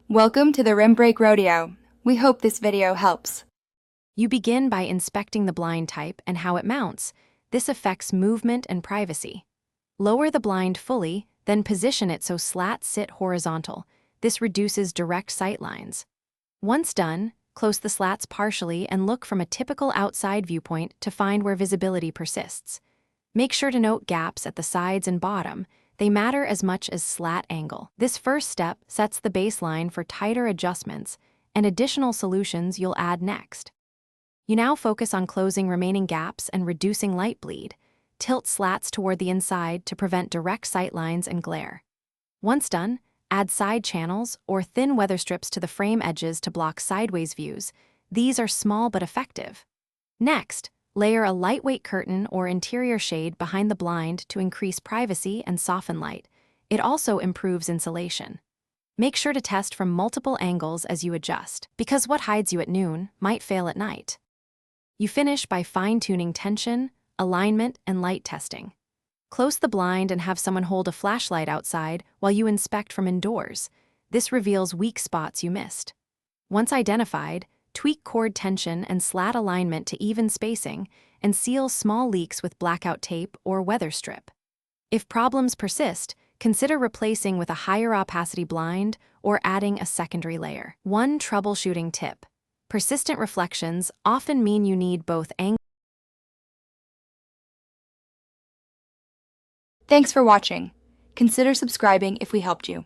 Welcome to the Rim Break Rodeo. We hope this video helps. You begin by inspecting the blind type and how it mounts. This affects movement and privacy. Lower the blind fully, then position it so slats sit horizontal. This reduces direct sight lines. Once done, close the slats partially and look from a typical outside viewpoint to find where visibility persists. Make sure to note gaps at the sides and bottom. They matter as much as slat angle. This first step sets the baseline for tighter adjustments and additional solutions you'll add next. You now focus on closing remaining gaps and reducing light bleed. Tilt slats toward the inside to prevent direct sight lines and glare. Once done, add side channels or thin weather strips to the frame edges to block sideways views. These are small but effective. Next, layer a lightweight curtain or interior shade behind the blind to increase privacy and soften light. It also improves insulation. Make sure to test from multiple angles as you adjust, because what hides you at noon might fail at night. You finish by fine-tuning tension, alignment, and light testing. Close the blind and have someone hold a flashlight outside while you inspect from indoors. This reveals weak spots you missed. Once identified, tweak cord tension and slat alignment to even spacing, and seal small leaks with blackout tape or weather strip. If problems persist, consider replacing with a higher opacity blind or adding a secondary layer. One troubleshooting tip: persistent reflections often mean you need both angles. Thanks for watching. Consider subscribing if we helped you.